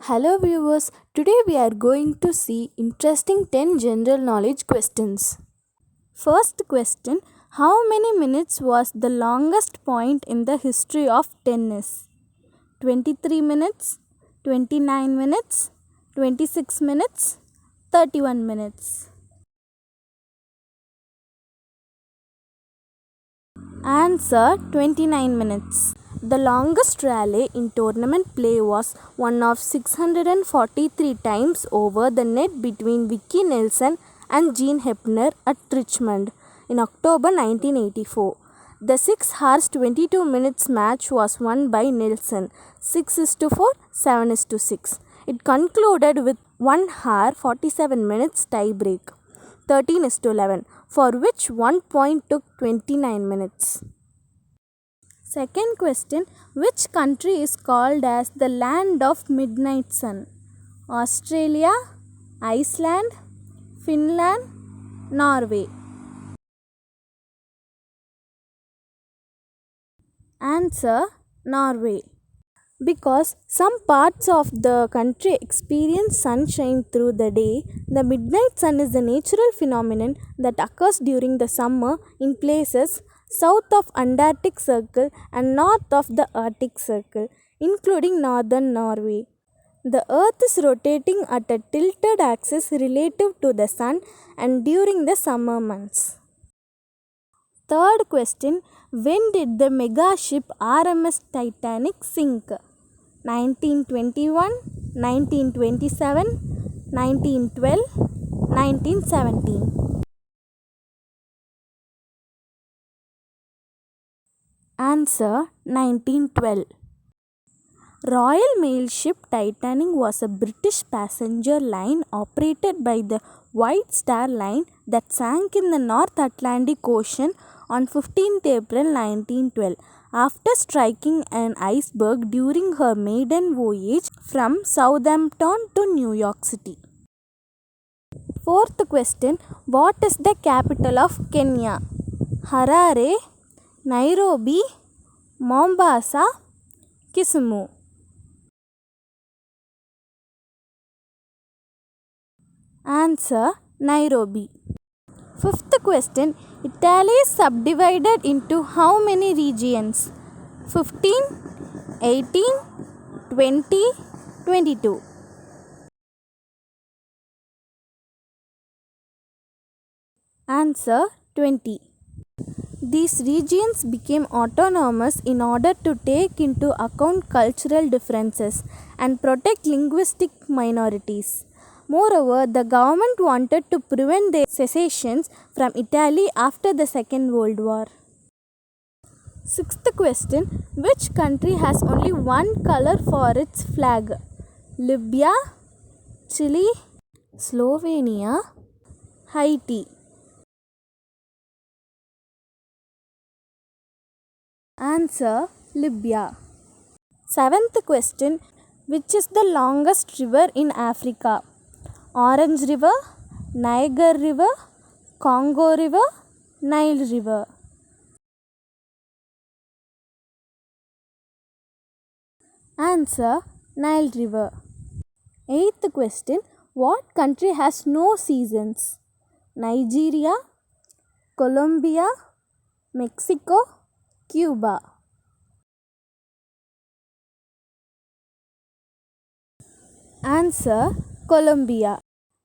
Hello viewers, today we are going to see interesting 10 general knowledge questions. First question, how many minutes was the longest point in the history of tennis? 23 minutes, 29 minutes, 26 minutes, 31 minutes. Answer 29 minutes. The longest rally in tournament play was one of 643 times over the net between Vicky Nelson and Gene Hepner at Richmond in October 1984. The 6 hours 22 minutes match was won by Nelson 6-4, 7-6. It concluded with 1 hour 47 minutes tiebreak 13-11, for which 1 point took 29 minutes. Second question, which country is called as the land of midnight sun? Australia, Iceland, Finland, Norway. Answer, Norway. Because some parts of the country experience sunshine through the day, the midnight sun is a natural phenomenon that occurs during the summer in places south of Antarctic Circle and north of the Arctic Circle, including northern Norway. The earth is rotating at a tilted axis relative to the sun and during the summer months. Third question, when did the mega ship RMS Titanic sink? 1921, 1927, 1912, 1917. Answer, 1912. Royal Mail ship Titanic was a British passenger line operated by the White Star Line that sank in the North Atlantic Ocean on 15th April 1912 after striking an iceberg during her maiden voyage from Southampton to New York City. Fourth question, what is the capital of Kenya? Harare, Nairobi, Mombasa, Kisumu. Answer, Nairobi. Fifth question, Italy is subdivided into how many regions? 15, 18, 20, 22. Answer, 20. These regions became autonomous in order to take into account cultural differences and protect linguistic minorities. Moreover, the government wanted to prevent their secessions from Italy after the Second World War. Sixth question, which country has only one color for its flag? Libya, Chile, Slovenia, Haiti. Answer, Libya. Seventh question, which is the longest river in Africa? Orange River, Niger River, Congo River, Nile River. Answer, Nile River. Eighth question, what country has no seasons? Nigeria, Colombia, Mexico, Cuba. Answer, Colombia.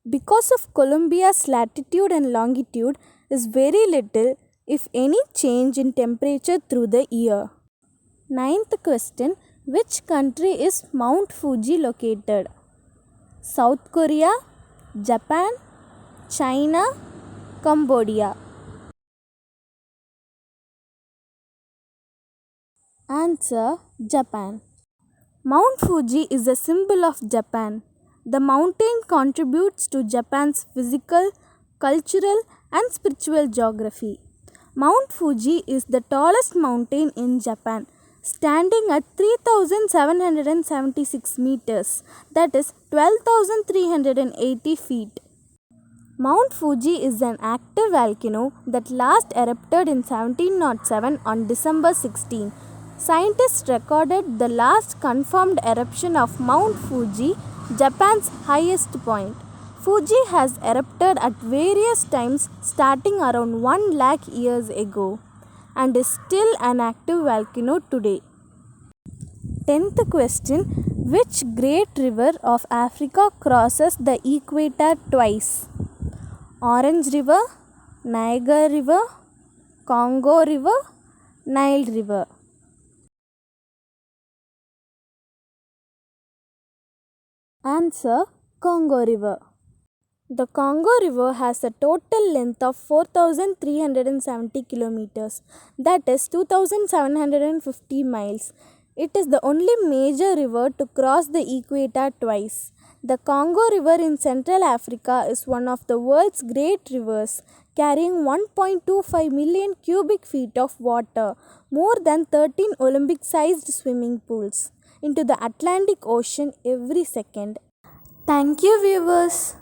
Because of Colombia's latitude and longitude is very little, if any, change in temperature through the year. Ninth question, which country is Mount Fuji located? South Korea, Japan, China, Cambodia. Answer, Japan. Mount Fuji is a symbol of Japan. The mountain contributes to Japan's physical, cultural, and spiritual geography. Mount Fuji is the tallest mountain in Japan, standing at 3,776 meters, that is 12,380 feet. Mount Fuji is an active volcano that last erupted in 1707 on December 16, Scientists recorded the last confirmed eruption of Mount Fuji, Japan's highest point. Fuji has erupted at various times starting around 1 lakh years ago and is still an active volcano today. 10th question. Which great river of Africa crosses the equator twice? Orange River, Niger River, Congo River, Nile River. Answer: Congo River. The Congo River has a total length of 4,370 kilometers, that is 2,750 miles. It is the only major river to cross the equator twice. The Congo River in Central Africa is one of the world's great rivers, carrying 1.25 million cubic feet of water, more than 13 Olympic-sized swimming pools, into the Atlantic Ocean every second. Thank you, viewers.